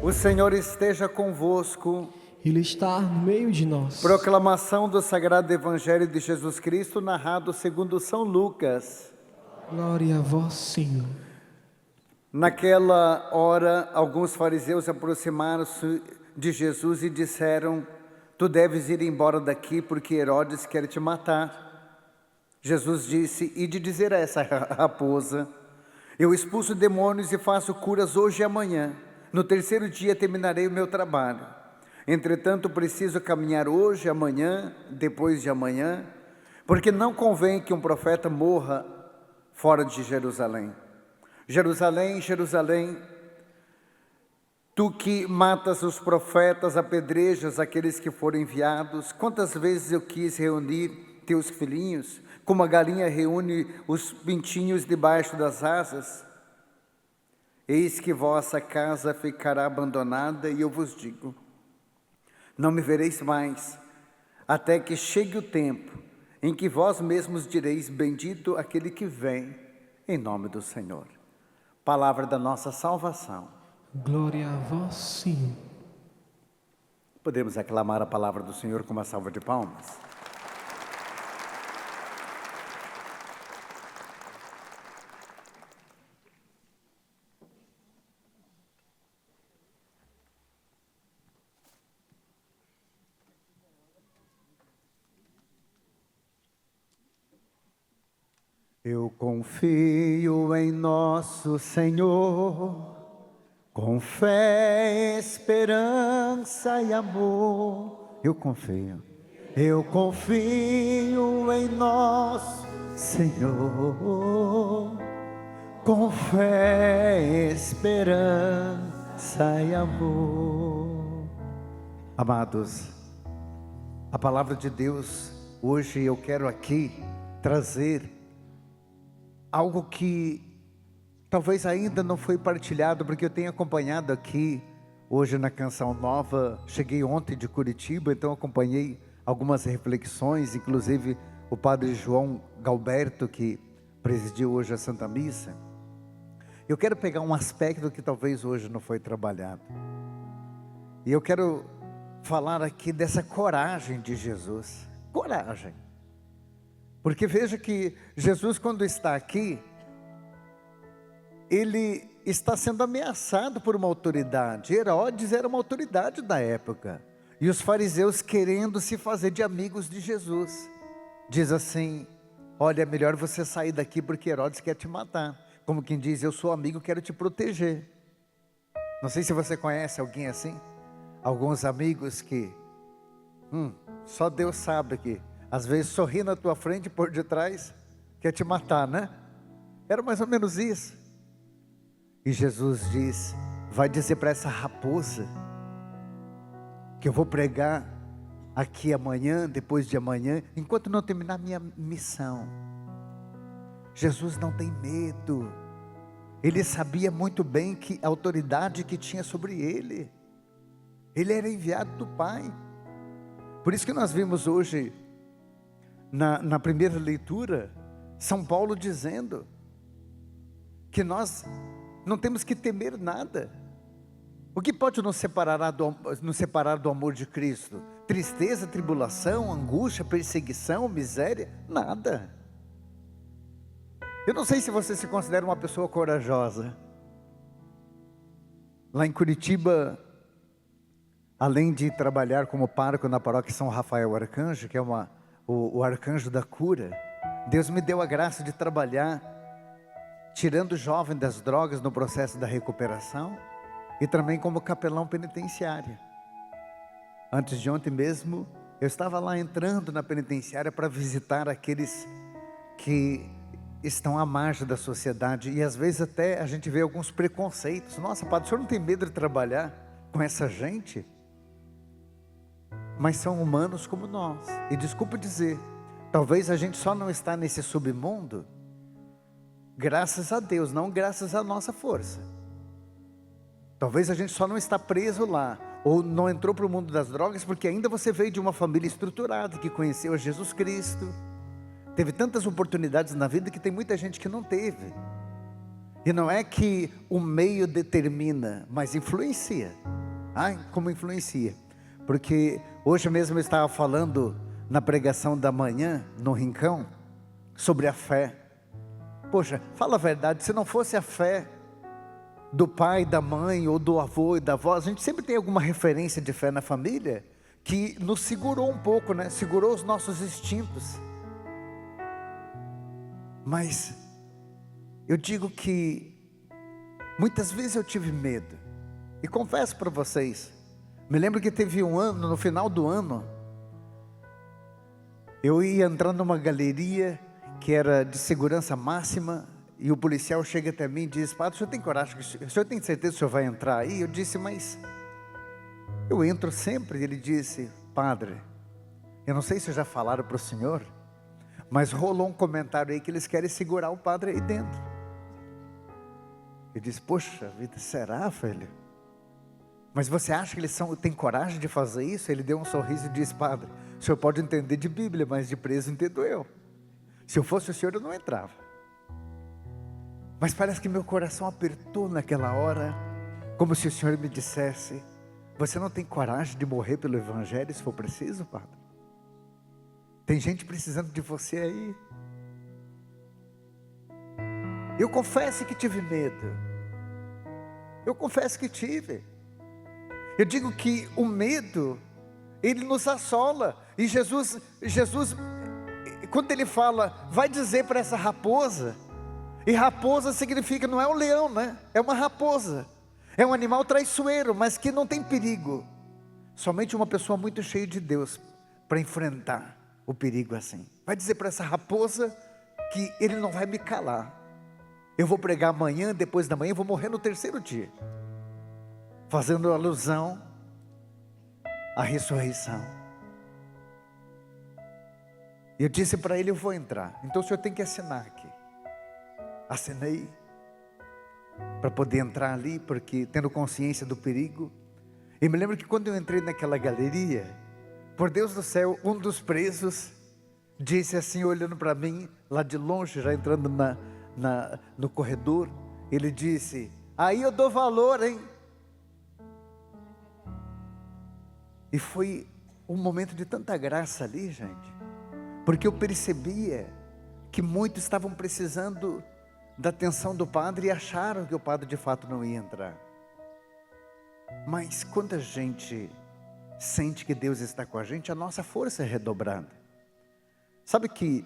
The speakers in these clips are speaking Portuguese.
O Senhor esteja convosco. Ele está no meio de nós. Proclamação do Sagrado Evangelho de Jesus Cristo, narrado segundo São Lucas. Glória a vós, Senhor. Naquela hora, alguns fariseus aproximaram-se de Jesus e disseram: Tu deves ir embora daqui, porque Herodes quer te matar. Jesus disse: Ide dizer a essa raposa: Eu expulso demônios e faço curas hoje e amanhã. No terceiro dia terminarei o meu trabalho. Entretanto, preciso caminhar hoje, amanhã, depois de amanhã, porque não convém que um profeta morra fora de Jerusalém. Jerusalém, Jerusalém, tu que matas os profetas, apedrejas aqueles que foram enviados, quantas vezes eu quis reunir teus filhinhos, como a galinha reúne os pintinhos debaixo das asas? Eis que vossa casa ficará abandonada, e eu vos digo: não me vereis mais, até que chegue o tempo em que vós mesmos direis: bendito aquele que vem em nome do Senhor. Palavra da nossa salvação. Glória a vós, Senhor. Podemos aclamar a palavra do Senhor com uma salva de palmas. Eu confio em nosso Senhor, com fé, esperança e amor. Eu confio em nosso Senhor, com fé, esperança e amor. Amados, a palavra de Deus, hoje eu quero aqui trazer algo que talvez ainda não foi partilhado, porque eu tenho acompanhado aqui hoje na Canção Nova. Cheguei ontem de Curitiba, então acompanhei algumas reflexões, inclusive o Padre João Galberto, que presidiu hoje a Santa Missa. Eu quero pegar um aspecto que talvez hoje não foi trabalhado, e eu quero falar aqui dessa coragem de Jesus. Coragem. Porque veja que Jesus, quando está aqui, ele está sendo ameaçado por uma autoridade. Herodes era uma autoridade da época, e os fariseus querendo se fazer de amigos de Jesus. Diz assim: olha, é melhor você sair daqui, porque Herodes quer te matar. Como quem diz: eu sou amigo, quero te proteger. Não sei se você conhece alguém assim, alguns amigos que só Deus sabe que às vezes sorri na tua frente e por detrás quer te matar, né? Era mais ou menos isso. E Jesus diz: vai dizer para essa raposa que eu vou pregar aqui amanhã, depois de amanhã, enquanto não terminar minha missão. Jesus não tem medo. Ele sabia muito bem que a autoridade que tinha sobre ele. Ele era enviado do Pai. Por isso que nós vimos hoje na primeira leitura, São Paulo dizendo que nós não temos que temer nada. O que pode nos separar do amor de Cristo? Tristeza, tribulação, angústia, perseguição, miséria? Nada. Eu não sei se você se considera uma pessoa corajosa. Lá em Curitiba, além de trabalhar como pároco na paróquia São Rafael Arcanjo, que é o arcanjo da cura, Deus me deu a graça de trabalhar tirando o jovem das drogas no processo da recuperação, e também como capelão penitenciário. Antes de ontem mesmo, eu estava lá entrando na penitenciária para visitar aqueles que estão à margem da sociedade, e às vezes até a gente vê alguns preconceitos. Nossa, padre, o senhor não tem medo de trabalhar com essa gente? Mas são humanos como nós. E desculpa dizer, talvez a gente só não está nesse submundo graças a Deus, não graças à nossa força. Talvez a gente só não está preso lá, ou não entrou para o mundo das drogas, porque ainda você veio de uma família estruturada, que conheceu a Jesus Cristo, teve tantas oportunidades na vida que tem muita gente que não teve. E não é que o meio determina, mas influencia. Ai, como influencia. Porque hoje mesmo eu estava falando na pregação da manhã, no Rincão, sobre a fé. Poxa, fala a verdade, se não fosse a fé do pai, da mãe, ou do avô e da avó, a gente sempre tem alguma referência de fé na família que nos segurou um pouco, né? Segurou os nossos instintos. Mas eu digo que muitas vezes eu tive medo. E confesso para vocês, me lembro que teve um ano, no final do ano, eu ia entrar numa galeria que era de segurança máxima, e o policial chega até mim e diz: padre, o senhor tem coragem, o senhor tem certeza que o senhor vai entrar aí? Eu disse: mas eu entro sempre. E ele disse: padre, eu não sei se já falaram para o senhor, mas rolou um comentário aí que eles querem segurar o padre aí dentro. Eu disse: poxa vida, será, filho? Mas você acha que eles têm coragem de fazer isso? Ele deu um sorriso e disse: padre, o senhor pode entender de Bíblia, mas de preso entendo eu. Se eu fosse o senhor, eu não entrava. Mas parece que meu coração apertou naquela hora, como se o senhor me dissesse: você não tem coragem de morrer pelo evangelho se for preciso, padre? Tem gente precisando de você aí. Eu confesso que tive medo. Eu confesso que tive. Eu digo que o medo, ele nos assola. E Jesus, quando ele fala, vai dizer para essa raposa, e raposa significa, não é um leão, né? É uma raposa. É um animal traiçoeiro, mas que não tem perigo. Somente uma pessoa muito cheia de Deus para enfrentar o perigo assim. Vai dizer para essa raposa que ele não vai me calar. Eu vou pregar amanhã, depois da manhã, eu vou morrer no terceiro dia. Fazendo alusão à ressurreição. E eu disse para ele: eu vou entrar. Então o senhor tem que assinar aqui. Assinei para poder entrar ali, porque tendo consciência do perigo. E me lembro que quando eu entrei naquela galeria, por Deus do céu, um dos presos disse assim, olhando para mim, lá de longe, já entrando no corredor, ele disse: aí eu dou valor, hein? E foi um momento de tanta graça ali, gente, porque eu percebia que muitos estavam precisando da atenção do padre e acharam que o padre de fato não ia entrar. Mas quando a gente sente que Deus está com a gente, a nossa força é redobrada. Sabe que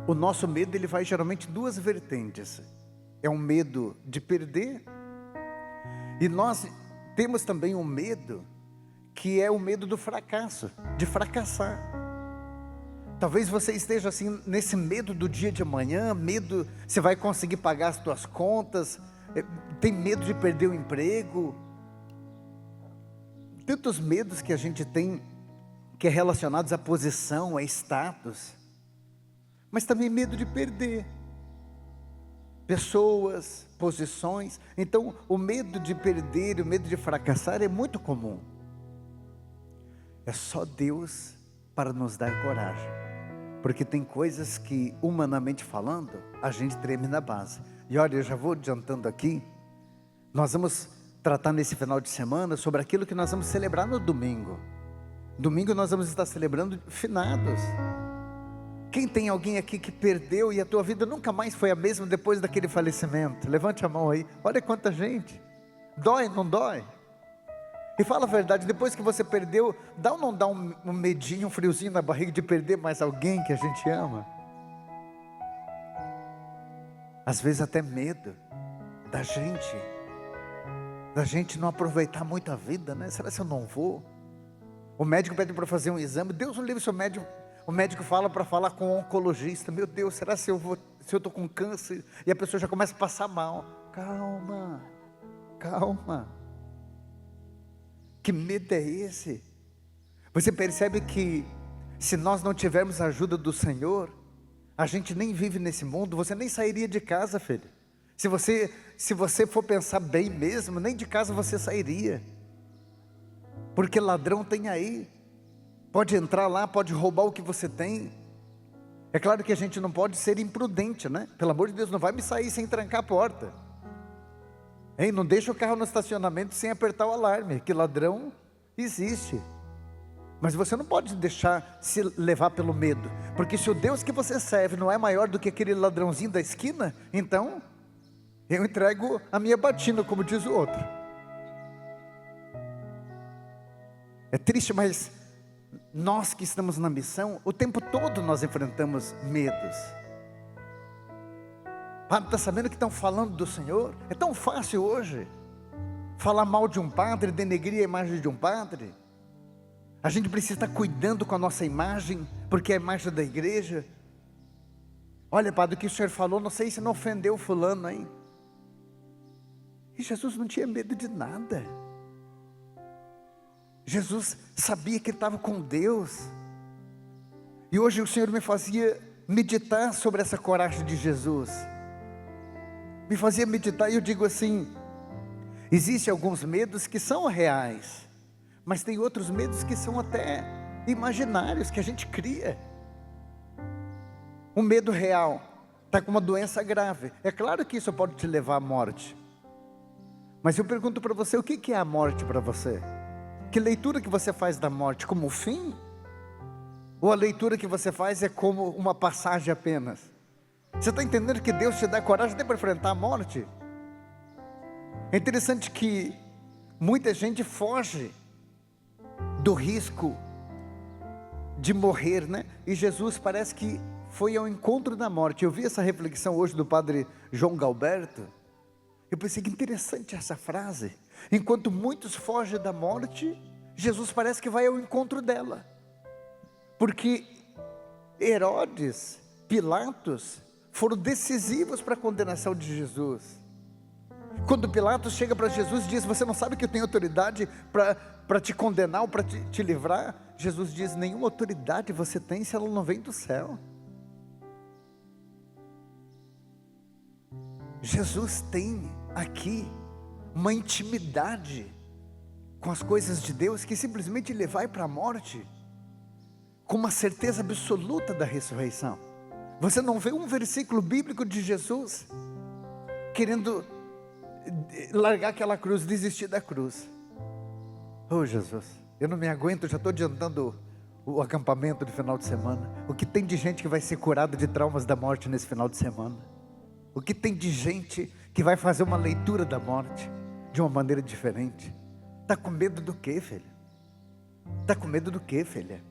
o nosso medo, ele vai geralmente em duas vertentes. É um medo de perder, e nós temos também um medo que é o medo do fracasso, de fracassar. Talvez você esteja assim, nesse medo do dia de amanhã, medo se vai conseguir pagar as tuas contas, tem medo de perder o emprego. Tantos medos que a gente tem, que é relacionados à posição, a status. Mas também medo de perder pessoas, posições. Então o medo de perder, o medo de fracassar é muito comum. É só Deus para nos dar coragem, porque tem coisas que, humanamente falando, a gente treme na base. E olha, eu já vou adiantando aqui, nós vamos tratar nesse final de semana sobre aquilo que nós vamos celebrar no domingo. Domingo nós vamos estar celebrando finados. Quem tem alguém aqui que perdeu e a tua vida nunca mais foi a mesma depois daquele falecimento? Levante a mão aí, olha quanta gente. Dói, não dói? E fala a verdade, depois que você perdeu, dá ou não dá um medinho, um friozinho na barriga de perder mais alguém que a gente ama? Às vezes até medo da gente não aproveitar muito a vida, né? Será que eu não vou? O médico pede para fazer um exame, Deus o livre, o médico fala para falar com o oncologista, meu Deus, será se eu estou com câncer? E a pessoa já começa a passar mal. Calma, calma. Que medo é esse? Você percebe que se nós não tivermos a ajuda do Senhor, a gente nem vive nesse mundo, você nem sairia de casa, filho. Se você for pensar bem mesmo, nem de casa você sairia. Porque ladrão tem aí. Pode entrar lá, pode roubar o que você tem. É claro que a gente não pode ser imprudente, né? Pelo amor de Deus, não vai me sair sem trancar a porta. Hein? Não deixa o carro no estacionamento sem apertar o alarme, que ladrão existe. Mas você não pode deixar se levar pelo medo, porque se o Deus que você serve não é maior do que aquele ladrãozinho da esquina, então eu entrego a minha batina, como diz o outro. É triste, mas nós que estamos na missão, o tempo todo nós enfrentamos medos. Padre, está sabendo que estão falando do Senhor? É tão fácil hoje falar mal de um padre, denegrir a imagem de um padre. A gente precisa estar cuidando com a nossa imagem, porque é a imagem da igreja. Olha, padre, o que o senhor falou, não sei se não ofendeu fulano, hein? E Jesus não tinha medo de nada. Jesus sabia que ele estava com Deus. E hoje o Senhor me fazia meditar sobre essa coragem de Jesus. Me fazia meditar e eu digo assim, existem alguns medos que são reais, mas tem outros medos que são até imaginários, que a gente cria. Um medo real, está com uma doença grave. É claro que isso pode te levar à morte. Mas eu pergunto para você, o que é a morte para você? Que leitura que você faz da morte? Como o fim? Ou a leitura que você faz é como uma passagem apenas? Você está entendendo que Deus te dá coragem até para enfrentar a morte? É interessante que muita gente foge do risco de morrer, né? E Jesus parece que foi ao encontro da morte. Eu vi essa reflexão hoje do padre João Galberto. Eu pensei que interessante essa frase. Enquanto muitos fogem da morte, Jesus parece que vai ao encontro dela. Porque Herodes, Pilatos foram decisivos para a condenação de Jesus. Quando Pilatos chega para Jesus e diz, você não sabe que eu tenho autoridade para te condenar ou para te livrar? Jesus diz, nenhuma autoridade você tem se ela não vem do céu. Jesus tem aqui uma intimidade com as coisas de Deus, que simplesmente ele vai para a morte com uma certeza absoluta da ressurreição. Você não vê um versículo bíblico de Jesus querendo largar aquela cruz, desistir da cruz. Oh Jesus, eu não me aguento, já estou adiantando o acampamento do final de semana. O que tem de gente que vai ser curada de traumas da morte nesse final de semana? O que tem de gente que vai fazer uma leitura da morte de uma maneira diferente? Está com medo do quê, filha? Está com medo do quê, filha?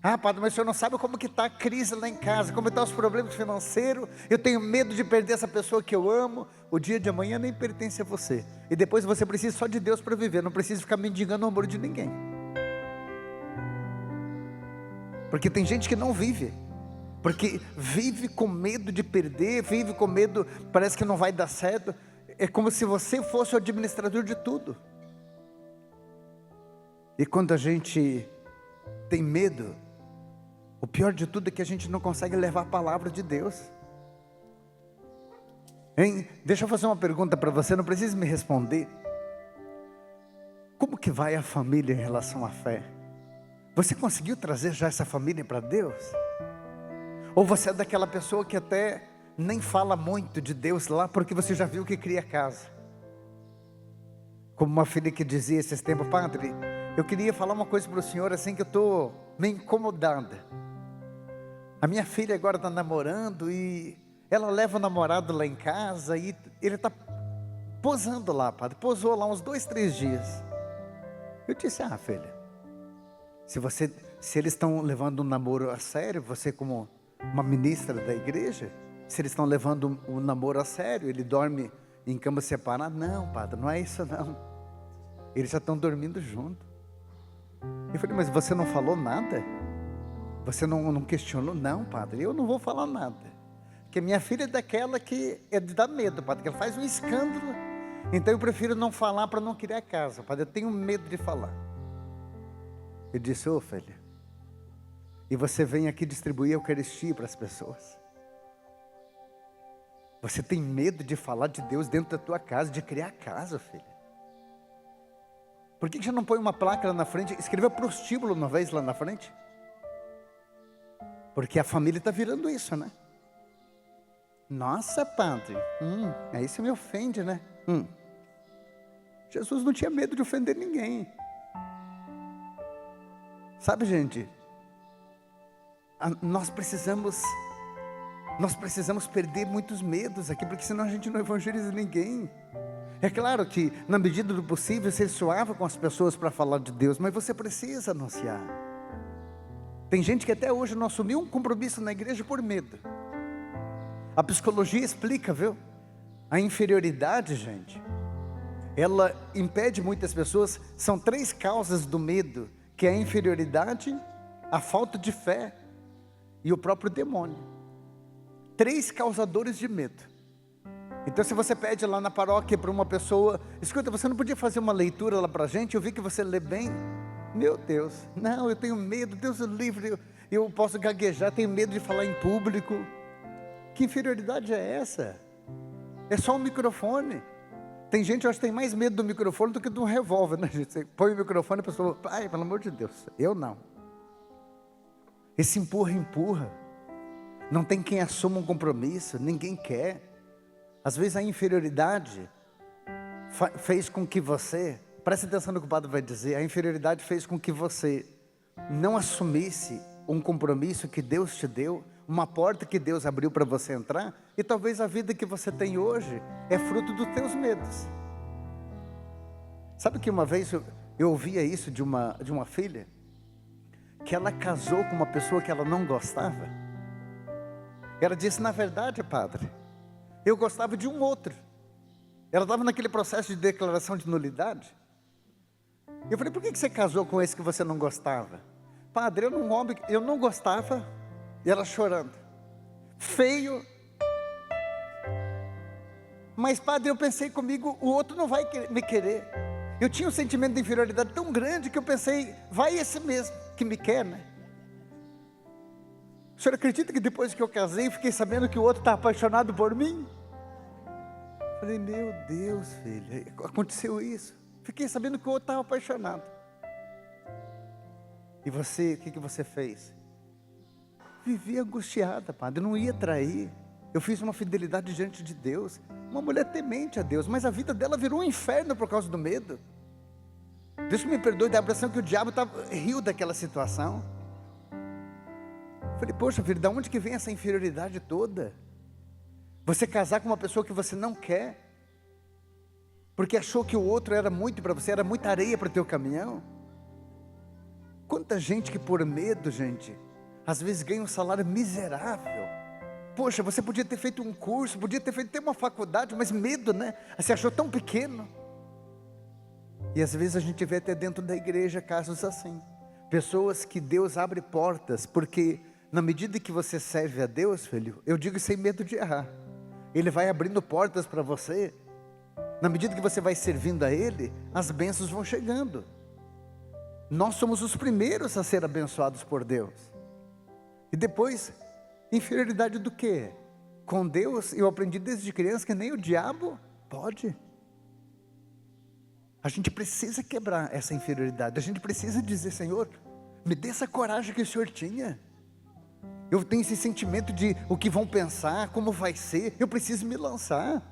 Ah, padre, mas o senhor não sabe como que está a crise lá em casa, como estão os problemas financeiros, eu tenho medo de perder essa pessoa que eu amo. O dia de amanhã nem pertence a você, e depois você precisa só de Deus para viver, não precisa ficar mendigando o amor de ninguém. Porque tem gente que não vive, porque vive com medo de perder, vive com medo, parece que não vai dar certo. É como se você fosse o administrador de tudo. E quando a gente tem medo, o pior de tudo é que a gente não consegue levar a palavra de Deus. Hein? Deixa eu fazer uma pergunta para você, não precisa me responder. Como que vai a família em relação à fé? Você conseguiu trazer já essa família para Deus? Ou você é daquela pessoa que até nem fala muito de Deus lá, porque você já viu que cria casa? Como uma filha que dizia esses tempos, padre, eu queria falar uma coisa para o senhor assim, que eu estou meio incomodada. A minha filha agora está namorando e ela leva o namorado lá em casa e ele está posando lá, padre. Posou lá uns 2, 3 dias. Eu disse, filha, se eles estão levando um namoro a sério, você como uma ministra da igreja, se eles estão levando um namoro a sério, ele dorme em cama separada. Não, padre, não é isso não. Eles já estão dormindo junto. Eu falei, mas você não falou nada? Você não questionou? Não, padre, eu não vou falar nada. Porque minha filha é daquela que é de dar medo, padre, que ela faz um escândalo. Então eu prefiro não falar para não criar casa, padre, eu tenho medo de falar. Eu disse, filha, e você vem aqui distribuir a Eucaristia para as pessoas. Você tem medo de falar de Deus dentro da tua casa, de criar casa, filha? Por que você não põe uma placa lá na frente? Escreva prostíbulo uma vez lá na frente. Porque a família está virando isso, né? Nossa, padre, aí você me ofende, né? Jesus não tinha medo de ofender ninguém. Sabe, gente, nós precisamos perder muitos medos aqui, porque senão a gente não evangeliza ninguém. É claro que, na medida do possível, ser suave com as pessoas para falar de Deus, mas você precisa anunciar. Tem gente que até hoje não assumiu um compromisso na igreja por medo. A psicologia explica, viu? A inferioridade, gente, ela impede muitas pessoas. São 3 causas do medo, que é a inferioridade, a falta de fé e o próprio demônio. 3 causadores de medo. Então, se você pede lá na paróquia para uma pessoa: escuta, você não podia fazer uma leitura lá para a gente? Eu vi que você lê bem. Meu Deus, não, eu tenho medo, Deus é livre, eu posso gaguejar, tenho medo de falar em público. Que inferioridade é essa? É só um microfone. Tem gente, eu acho que tem mais medo do microfone do que de um revólver, né, gente? Você põe o microfone e a pessoa: ai, pelo amor de Deus, eu não. Esse empurra. Não tem quem assuma um compromisso, ninguém quer. Às vezes a inferioridade fez com que você, preste atenção no que o padre vai dizer, a inferioridade fez com que você não assumisse um compromisso que Deus te deu, uma porta que Deus abriu para você entrar, e talvez a vida que você tem hoje é fruto dos teus medos. Sabe que uma vez eu ouvia isso de uma filha, que ela casou com uma pessoa que ela não gostava. Ela disse: na verdade, padre, eu gostava de um outro. Ela estava naquele processo de declaração de nulidade. Eu falei: por que você casou com esse que você não gostava? Padre, eu não gostava. E ela chorando: feio. Mas, padre, eu pensei comigo, o outro não vai me querer. Eu tinha um sentimento de inferioridade tão grande que eu pensei: vai esse mesmo que me quer, né? O senhor acredita que depois que eu casei, fiquei sabendo que o outro está apaixonado por mim? Falei: meu Deus, filha, aconteceu isso. Fiquei sabendo que o outro estava apaixonado. E você, o que você fez? Vivi angustiada, padre, não ia trair. Eu fiz uma fidelidade diante de Deus. Uma mulher temente a Deus, mas a vida dela virou um inferno por causa do medo. Deus me perdoe, dá a impressão que o diabo riu daquela situação. Falei: poxa, filho, de onde que vem essa inferioridade toda? Você casar com uma pessoa que você não quer, porque achou que o outro era muito para você, era muita areia para o teu caminhão. Quanta gente que por medo, gente, às vezes ganha um salário miserável. Poxa, você podia ter feito um curso, podia ter feito até uma faculdade, mas medo, né? Você achou tão pequeno. E às vezes a gente vê até dentro da igreja casos assim. Pessoas que Deus abre portas, porque na medida que você serve a Deus, filho, eu digo sem medo de errar, Ele vai abrindo portas para você. Na medida que você vai servindo a Ele, as bênçãos vão chegando. Nós somos os primeiros a ser abençoados por Deus. E depois, inferioridade do quê? Com Deus, eu aprendi desde criança que nem o diabo pode. A gente precisa quebrar essa inferioridade. A gente precisa dizer: Senhor, me dê essa coragem que o Senhor tinha. Eu tenho esse sentimento de o que vão pensar, como vai ser. Eu preciso me lançar.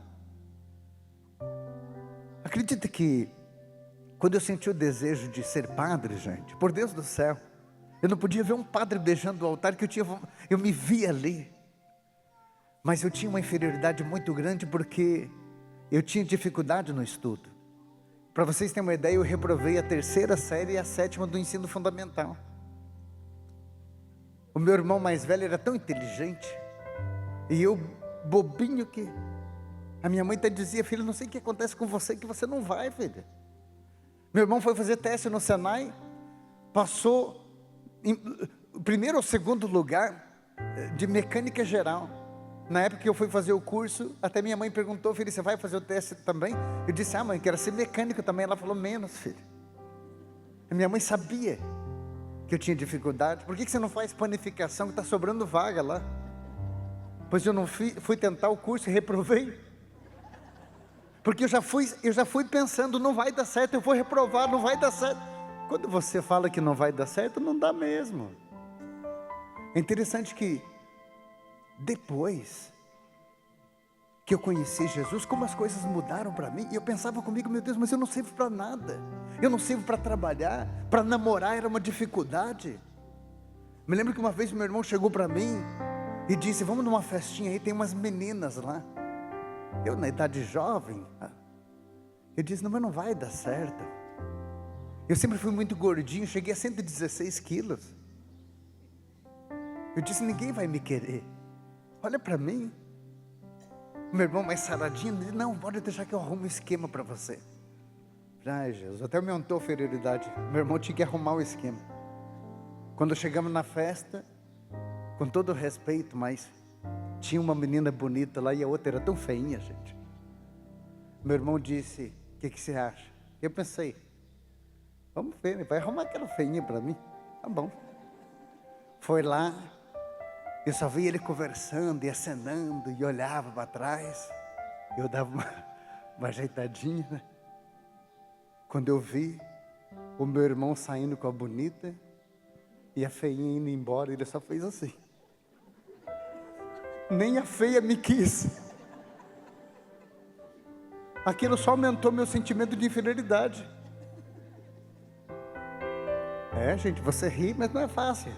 Acredita que quando eu senti o desejo de ser padre, gente, por Deus do céu, eu não podia ver um padre beijando o altar, que eu me via ali. Mas eu tinha uma inferioridade muito grande, porque eu tinha dificuldade no estudo. Para vocês terem uma ideia, eu reprovei a 3ª série e a 7ª do ensino fundamental. O meu irmão mais velho era tão inteligente, e eu, bobinho que... A minha mãe até dizia: filho, não sei o que acontece com você, que você não vai, filha. Meu irmão foi fazer teste no Senai, passou em primeiro ou segundo lugar de mecânica geral. Na época que eu fui fazer o curso, até minha mãe perguntou: filho, você vai fazer o teste também? Eu disse: ah, mãe, quero ser mecânico também. Ela falou: menos, filho. A minha mãe sabia que eu tinha dificuldade. Por que você não faz panificação, que está sobrando vaga lá? Pois eu não fui tentar o curso e reprovei. Porque eu já fui pensando: não vai dar certo, eu vou reprovar, não vai dar certo. Quando você fala que não vai dar certo, não dá mesmo. É interessante que depois que eu conheci Jesus, como as coisas mudaram para mim. E eu pensava comigo, meu Deus, mas eu não sirvo para nada. Eu não sirvo para trabalhar, para namorar era uma dificuldade. Me lembro que uma vez meu irmão chegou para mim e disse, vamos numa festinha aí, tem umas meninas lá. Eu na idade jovem, eu disse, não, mas não vai dar certo. Eu sempre fui muito gordinho, cheguei a 116 quilos. Eu disse, ninguém vai me querer. Olha para mim. Meu irmão mais saradinho, disse, não, pode deixar que eu arrumo um esquema para você. Ai, Jesus, até aumentou a feioridade. Meu irmão tinha que arrumar o esquema. Quando chegamos na festa, com todo respeito, mas tinha uma menina bonita lá e a outra era tão feinha, gente. Meu irmão disse, o que você acha? Eu pensei, vamos ver, vai arrumar aquela feinha para mim. Tá bom. Foi lá, eu só vi ele conversando e acenando e olhava para trás. Eu dava uma ajeitadinha, né? Quando eu vi o meu irmão saindo com a bonita e a feinha indo embora, ele só fez assim. Nem a feia me quis. Aquilo só aumentou meu sentimento de inferioridade. Gente, você ri, mas não é fácil.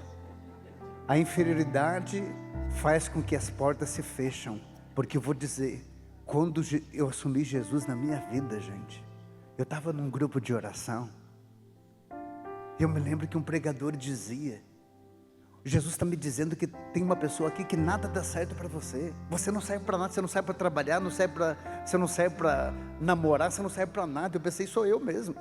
A inferioridade faz com que as portas se fecham. Porque eu vou dizer, quando eu assumi Jesus na minha vida, gente, eu estava num grupo de oração. E eu me lembro que um pregador dizia, Jesus está me dizendo que tem uma pessoa aqui que nada dá certo para você. Você não serve para nada, você não serve para trabalhar, você não serve para namorar, você não serve para nada. Eu pensei, sou eu mesmo.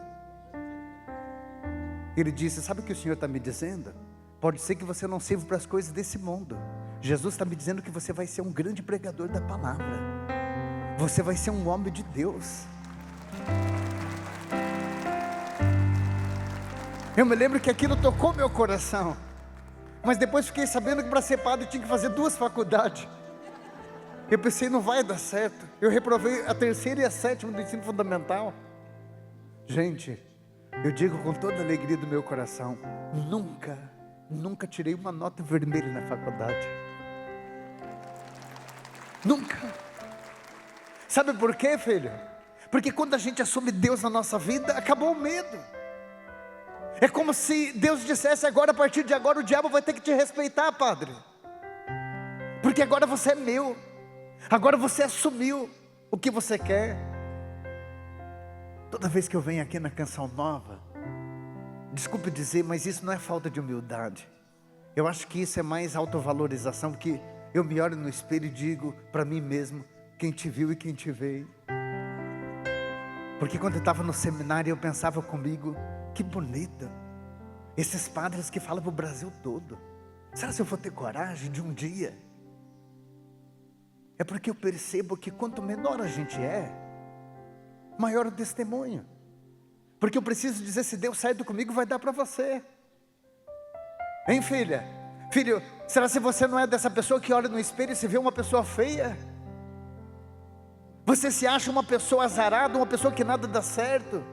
Ele disse, sabe o que o Senhor está me dizendo? Pode ser que você não sirva para as coisas desse mundo. Jesus está me dizendo que você vai ser um grande pregador da palavra. Você vai ser um homem de Deus. Eu me lembro que aquilo tocou meu coração. Mas depois fiquei sabendo que para ser padre eu tinha que fazer 2 faculdades. Eu pensei, não vai dar certo. Eu reprovei a 3ª e a 7ª do ensino fundamental. Gente, eu digo com toda a alegria do meu coração, nunca tirei uma nota vermelha na faculdade. Nunca. Sabe por quê, filho? Porque quando a gente assume Deus na nossa vida, acabou o medo. É como se Deus dissesse agora, a partir de agora, o diabo vai ter que te respeitar, padre. Porque agora você é meu. Agora você assumiu o que você quer. Toda vez que eu venho aqui na Canção Nova, desculpe dizer, mas isso não é falta de humildade. Eu acho que isso é mais autovalorização, porque eu me olho no espelho e digo para mim mesmo, quem te viu e quem te veio. Porque quando eu estava no seminário, eu pensava comigo, que bonito, esses padres que falam para o Brasil todo. Será que eu vou ter coragem de um dia? É porque eu percebo que quanto menor a gente é, maior o testemunho. Porque eu preciso dizer, se Deus sair comigo, vai dar para você. Hein, filha? Filho, será que você não é dessa pessoa que olha no espelho e se vê uma pessoa feia? Você se acha uma pessoa azarada, uma pessoa que nada dá certo?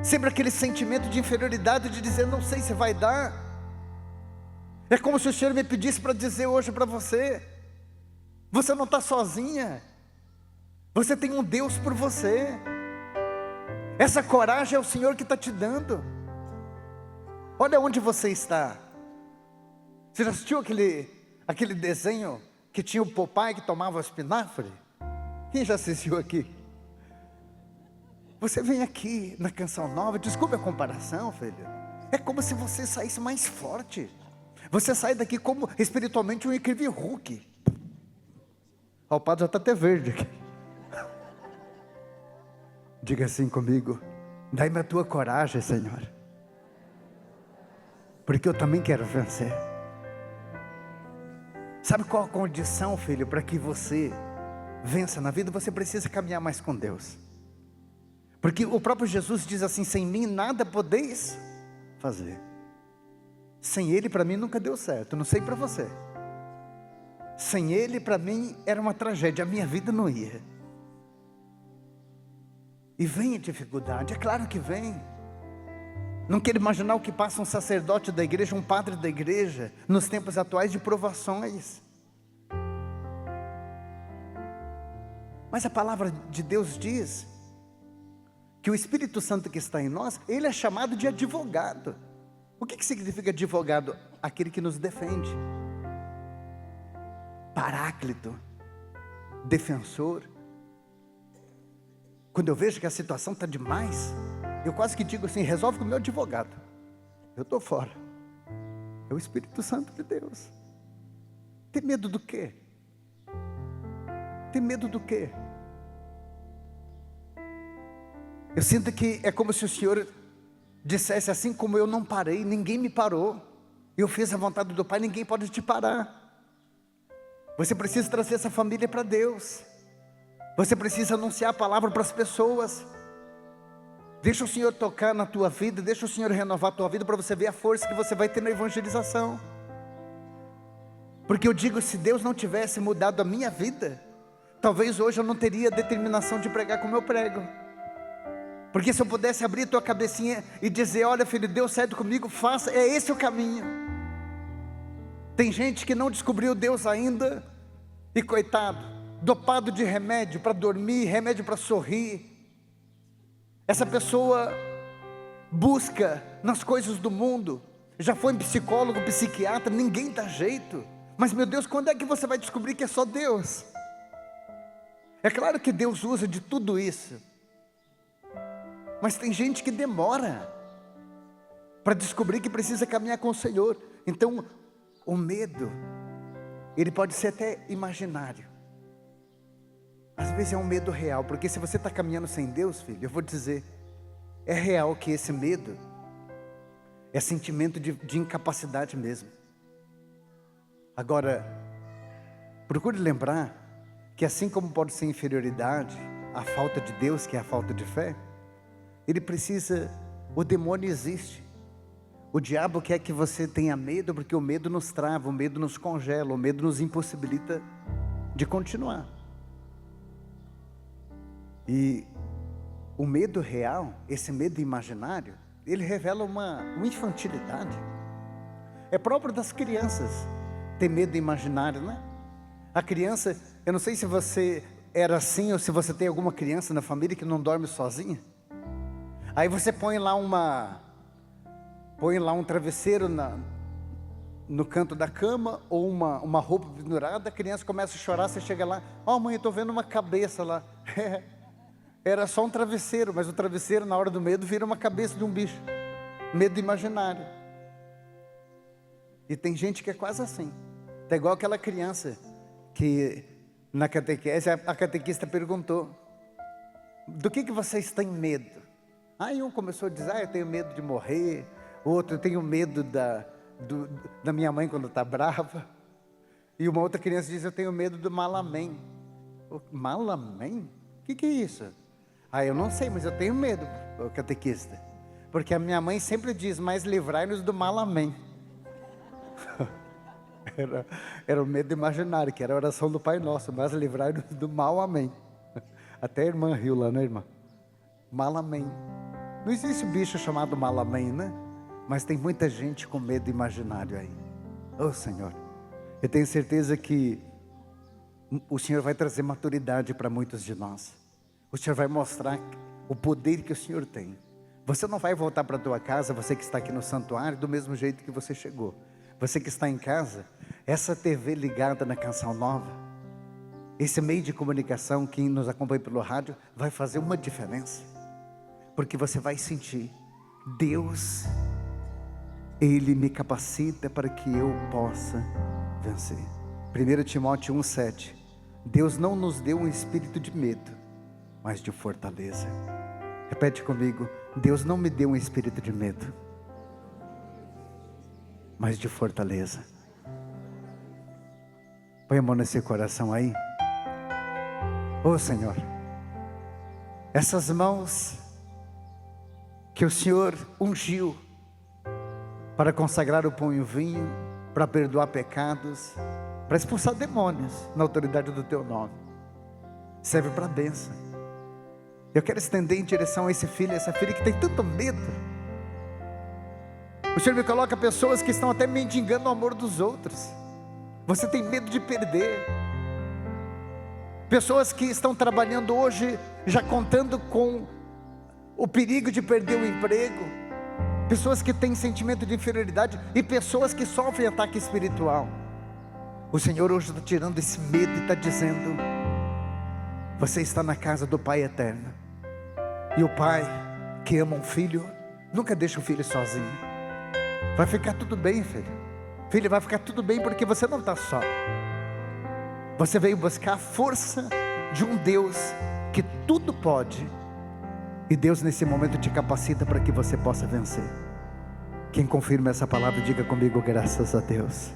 Sempre aquele sentimento de inferioridade, de dizer, não sei se vai dar. É como se o Senhor me pedisse para dizer hoje para você, você não está sozinha. Você tem um Deus por você. Essa coragem é o Senhor que está te dando. Olha onde você está. Você já assistiu aquele desenho que tinha o Popeye que tomava espinafre? Quem já assistiu aqui? Você vem aqui na Canção Nova, desculpe a comparação, filho. É como se você saísse mais forte. Você sai daqui como espiritualmente um incrível Hulk. O padre já está até verde aqui. Diga assim comigo, dai-me a tua coragem, Senhor. Porque eu também quero vencer. Sabe qual a condição, filho, para que você vença na vida? Você precisa caminhar mais com Deus. Porque o próprio Jesus diz assim, sem mim nada podeis fazer. Sem Ele para mim nunca deu certo, não sei para você. Sem Ele para mim era uma tragédia, a minha vida não ia. E vem a dificuldade, é claro que vem. Não quero imaginar o que passa um sacerdote da igreja, um padre da igreja, nos tempos atuais de provações. Mas a palavra de Deus diz que o Espírito Santo que está em nós, ele é chamado de advogado. O que significa advogado? Aquele que nos defende. Paráclito, defensor. Quando eu vejo que a situação está demais, eu quase que digo assim: resolve com o meu advogado, eu estou fora. É o Espírito Santo de Deus. Tem medo do quê? Tem medo do quê? Eu sinto que é como se o Senhor dissesse: assim como eu não parei, ninguém me parou. Eu fiz a vontade do Pai, ninguém pode te parar. Você precisa trazer essa família para Deus. Você precisa anunciar a palavra para as pessoas. Deixa o Senhor tocar na tua vida, deixa o Senhor renovar a tua vida, para você ver a força que você vai ter na evangelização. Porque eu digo, se Deus não tivesse mudado a minha vida, talvez hoje eu não teria determinação de pregar como eu prego. Porque se eu pudesse abrir a tua cabecinha e dizer: olha filho, Deus certo comigo, faça, é esse o caminho. Tem gente que não descobriu Deus ainda, e coitado, dopado de remédio para dormir, remédio para sorrir. Essa pessoa busca nas coisas do mundo, já foi em psicólogo, psiquiatra, ninguém dá jeito. Mas meu Deus, quando é que você vai descobrir que é só Deus? É claro que Deus usa de tudo isso, mas tem gente que demora para descobrir que precisa caminhar com o Senhor. Então o medo, ele pode ser até imaginário, às vezes é um medo real. Porque se você está caminhando sem Deus, filho, eu vou dizer, é real que esse medo é sentimento de incapacidade mesmo. Agora, procure lembrar que assim como pode ser inferioridade, a falta de Deus, que é a falta de fé, ele precisa, o demônio existe. O diabo quer que você tenha medo, porque o medo nos trava, o medo nos congela, o medo nos impossibilita de continuar. E o medo real, esse medo imaginário, ele revela uma infantilidade. É próprio das crianças ter medo imaginário, né? A criança, eu não sei se você era assim, ou se você tem alguma criança na família que não dorme sozinha. Aí você põe lá um travesseiro no canto da cama, ou uma roupa pendurada, a criança começa a chorar, você chega lá: ó mãe, eu estou vendo uma cabeça lá. Era só um travesseiro, mas o travesseiro na hora do medo vira uma cabeça de um bicho. Medo imaginário. E tem gente que é quase assim. É igual aquela criança que na catequese a catequista perguntou: do que vocês têm medo? Aí um começou a dizer: eu tenho medo de morrer. Outro: eu tenho medo da minha mãe quando está brava. E uma outra criança diz: eu tenho medo do malamém. Malamém? O que é isso? Eu não sei, mas eu tenho medo, catequista, porque a minha mãe sempre diz: mas livrai-nos do malamém. Era o medo imaginário, que era a oração do Pai Nosso: mas livrai-nos do mal, amém. Até a irmã riu lá, né, irmã? Malamém. Não existe bicho chamado malamém, né? Mas tem muita gente com medo imaginário aí. Oh Senhor, eu tenho certeza que o Senhor vai trazer maturidade para muitos de nós. O Senhor vai mostrar o poder que o Senhor tem. Você não vai voltar para a tua casa, você que está aqui no santuário, do mesmo jeito que você chegou. Você que está em casa, essa TV ligada na Canção Nova, esse meio de comunicação que nos acompanha pelo rádio, vai fazer uma diferença. Porque você vai sentir: Deus, Ele me capacita para que eu possa vencer. 1 Timóteo 1,7. Deus não nos deu um espírito de medo, mas de fortaleza. Repete comigo: Deus não me deu um espírito de medo, mas de fortaleza. Põe a mão nesse coração aí. Oh Senhor, essas mãos que o Senhor ungiu para consagrar o pão e o vinho, para perdoar pecados, para expulsar demônios na autoridade do Teu nome, serve para a bênção. Eu quero estender em direção a esse filho, essa filha que tem tanto medo. O Senhor me coloca pessoas que estão até mendigando o amor dos outros. Você tem medo de perder. Pessoas que estão trabalhando hoje já contando com o perigo de perder o emprego. Pessoas que têm sentimento de inferioridade e pessoas que sofrem ataque espiritual. O Senhor hoje está tirando esse medo e está dizendo: você está na casa do Pai eterno. E o Pai que ama um filho nunca deixa o filho sozinho. Vai ficar tudo bem, filho. Filho, vai ficar tudo bem, porque você não está só. Você veio buscar a força de um Deus que tudo pode. E Deus nesse momento te capacita para que você possa vencer. Quem confirma essa palavra, diga comigo: graças a Deus.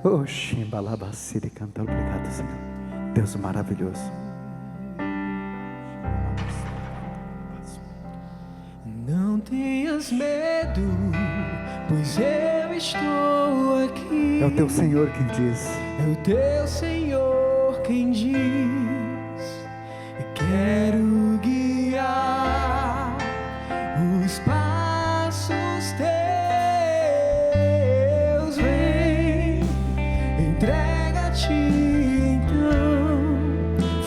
Oxi, balabaciri, canta, obrigado, Senhor. Deus maravilhoso. Não tenhas medo, pois eu estou aqui. É o teu Senhor quem diz. É o teu Senhor quem diz: eu quero guiar os passos teus. Vem, entrega-te então,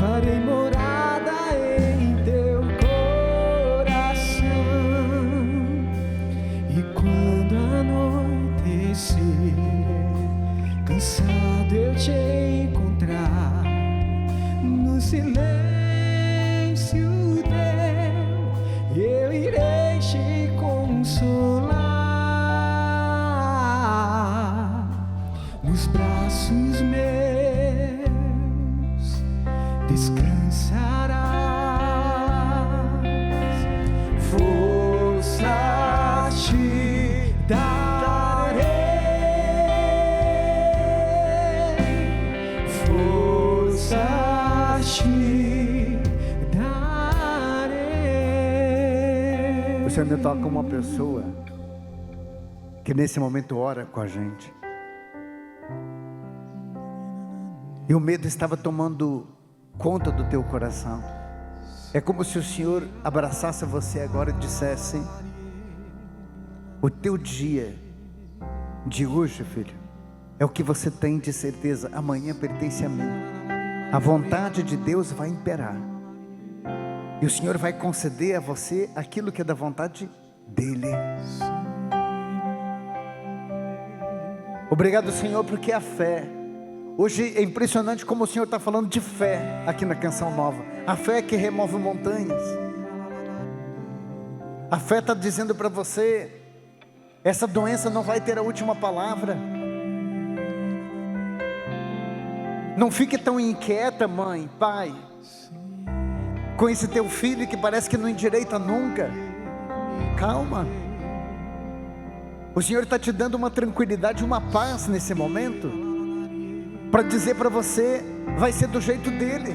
farei morada em teu coração. E quando anoitecer, cansado eu te encontrar, no silêncio teu eu irei te consolar. Nos braços meus descansarás. Força te darei, força te darei. O Senhor me toca uma pessoa que nesse momento ora com a gente. E o medo estava tomando conta do teu coração. É como se o Senhor abraçasse você agora e dissesse: o teu dia de hoje, filho, é o que você tem de certeza. Amanhã pertence a mim. A vontade de Deus vai imperar. E o Senhor vai conceder a você aquilo que é da vontade dEle. Obrigado, Senhor, porque a fé. Hoje é impressionante como o Senhor está falando de fé aqui na Canção Nova. A fé que remove montanhas. A fé está dizendo para você: essa doença não vai ter a última palavra. Não fique tão inquieta, mãe, pai, com esse teu filho que parece que não endireita nunca. Calma. O Senhor está te dando uma tranquilidade, uma paz nesse momento, para dizer para você: vai ser do jeito dele.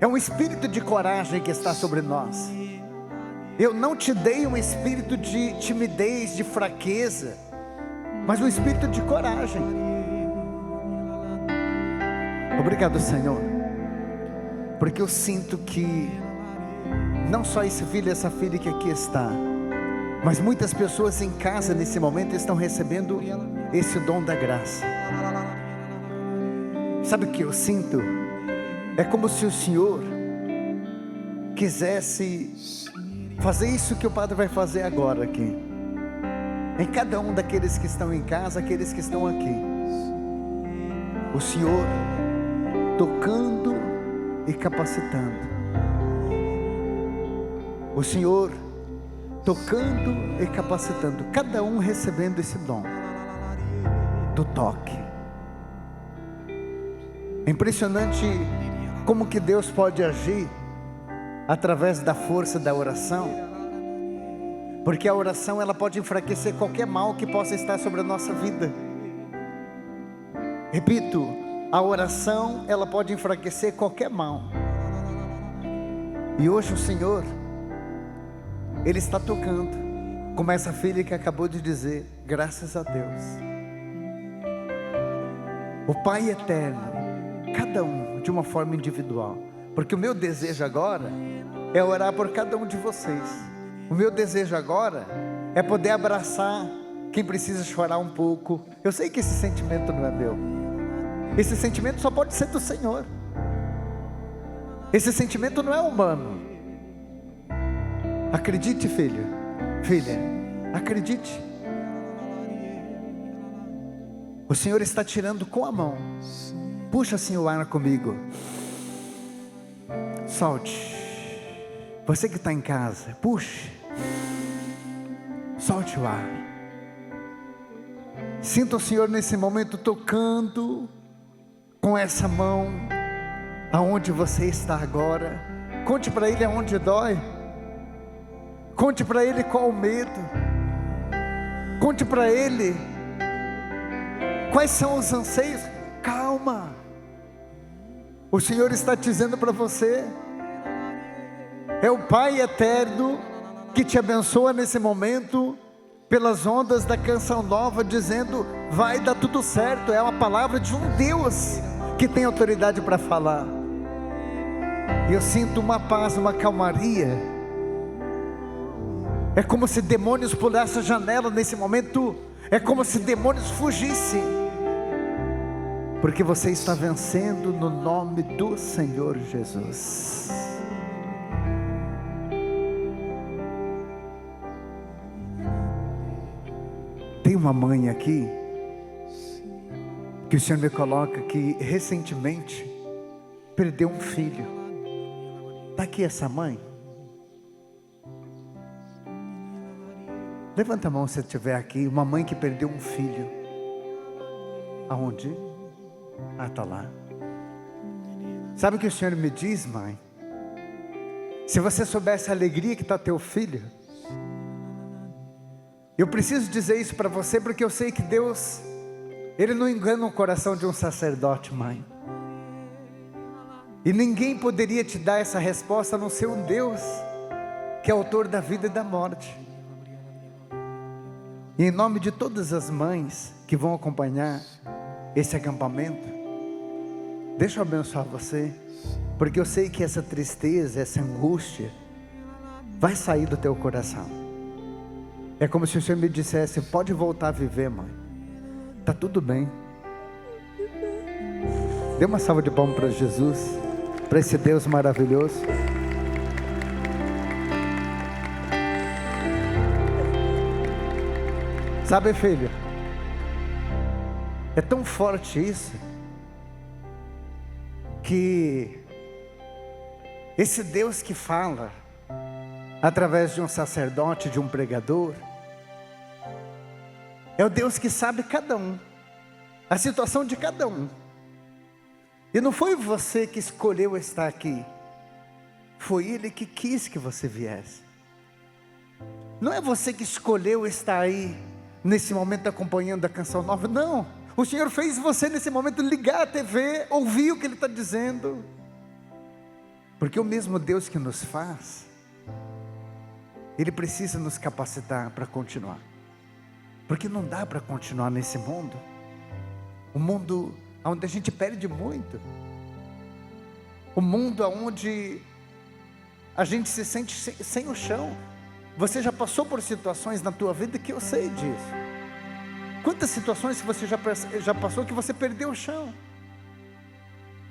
É um espírito de coragem que está sobre nós. Eu não te dei um espírito de timidez, de fraqueza, mas um espírito de coragem. Obrigado, Senhor, porque eu sinto que não só esse filho e essa filha que aqui está, mas muitas pessoas em casa nesse momento estão recebendo esse dom da graça. Sabe o que eu sinto? É como se o Senhor quisesse fazer isso que o Padre vai fazer agora aqui, em cada um daqueles que estão em casa, aqueles que estão aqui. O Senhor tocando e capacitando. O Senhor tocando e capacitando, cada um recebendo esse dom do toque. É impressionante como que Deus pode agir através da força da oração, porque a oração ela pode enfraquecer qualquer mal que possa estar sobre a nossa vida. Repito, a oração ela pode enfraquecer qualquer mal. E hoje o Senhor, Ele está tocando, como essa filha que acabou de dizer: graças a Deus. O Pai eterno, cada um de uma forma individual, porque o meu desejo agora é orar por cada um de vocês. O meu desejo agora é poder abraçar quem precisa chorar um pouco. Eu sei que esse sentimento não é meu, Esse sentimento só pode ser do Senhor. Esse sentimento não é humano. Acredite, filho, filha, acredite. O Senhor está tirando com a mão. Puxa assim o ar comigo. Solte. Você que está em casa, puxe. Solte o ar. Sinta o Senhor nesse momento tocando com essa mão aonde você está agora. Conte para Ele aonde dói. Conte para Ele qual o medo. Conte para Ele quais são os anseios. Calma. O Senhor está dizendo para você. É o Pai eterno que te abençoa nesse momento, pelas ondas da canção nova, dizendo: vai dar tudo certo. É uma palavra de um Deus que tem autoridade para falar. E eu sinto uma paz, uma calmaria. É como se demônios pulassem a janela nesse momento. É como se demônios fugissem, porque você está vencendo no nome do Senhor Jesus. Tem uma mãe aqui que o Senhor me coloca que recentemente perdeu um filho. Está aqui essa mãe? Levanta a mão se estiver aqui. Uma mãe que perdeu um filho. Aonde? Ah, está lá. Sabe o que o Senhor me diz, mãe? Se você soubesse a alegria que está teu filho. Eu preciso dizer isso para você, porque eu sei que Deus, Ele não engana o coração de um sacerdote, mãe. E ninguém poderia te dar essa resposta a não ser um Deus, que é autor da vida e da morte. E em nome de todas as mães que vão acompanhar esse acampamento, deixa eu abençoar você, porque eu sei que essa tristeza, essa angústia vai sair do teu coração. É como se o Senhor me dissesse: pode voltar a viver, mãe. Está tudo bem. Dê uma salva de palmas para Jesus, para esse Deus maravilhoso. Sabe, filho, é tão forte isso, que esse Deus que fala através de um sacerdote, de um pregador, é o Deus que sabe cada um, a situação de cada um. E não foi você que escolheu estar aqui, foi Ele que quis que você viesse. Não é você que escolheu estar aí, nesse momento acompanhando a canção nova, não. O Senhor fez você nesse momento ligar a TV, ouvir o que Ele está dizendo. Porque o mesmo Deus que nos faz, Ele precisa nos capacitar para continuar. Porque não dá para continuar nesse mundo. Um mundo onde a gente perde muito. Um mundo onde a gente se sente sem o chão. Você já passou por situações na tua vida que eu sei disso. Quantas situações que você já passou que você perdeu o chão.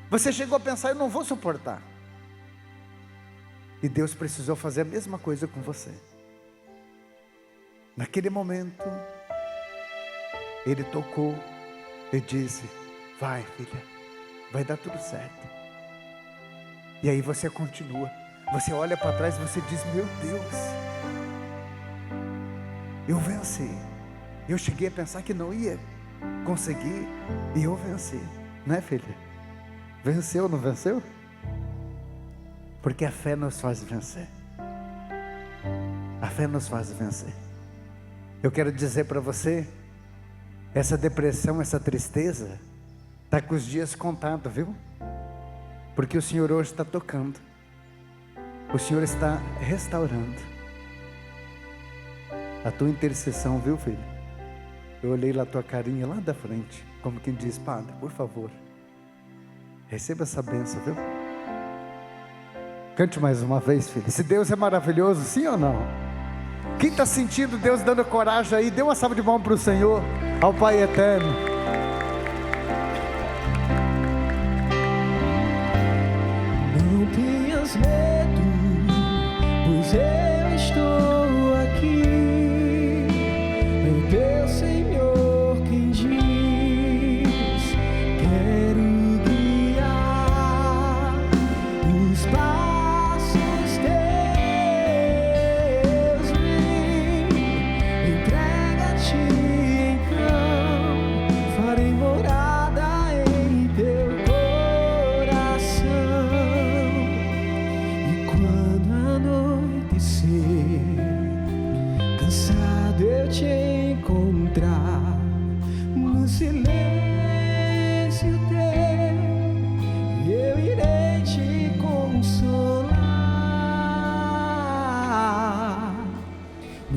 Você chegou a pensar: eu não vou suportar. E Deus precisou fazer a mesma coisa com você. Naquele momento, Ele tocou e disse: vai, filha, vai dar tudo certo. E aí você continua. Você olha para trás e você diz: meu Deus, eu venci. Eu cheguei a pensar que não ia conseguir, e eu venci. Não é, filha? Venceu ou não venceu? Porque a fé nos faz vencer. A fé nos faz vencer. Eu quero dizer para você, essa depressão, essa tristeza, está com os dias contados, viu? Porque o Senhor hoje está tocando. O Senhor está restaurando a tua intercessão, viu, filho? Eu olhei lá a tua carinha lá da frente, como quem diz: Padre, por favor, receba essa bênção, viu? Cante mais uma vez, filho. Esse Deus é maravilhoso, sim ou não? Quem está sentindo Deus dando coragem aí, dê uma salva de palmas para o Senhor, ao Pai eterno.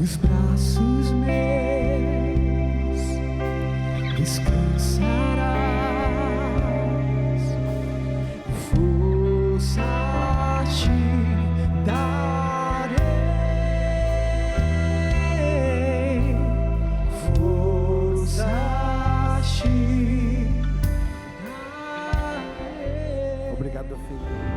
nos braços meus descansarás, força te darei, força te darei. Obrigado, filho.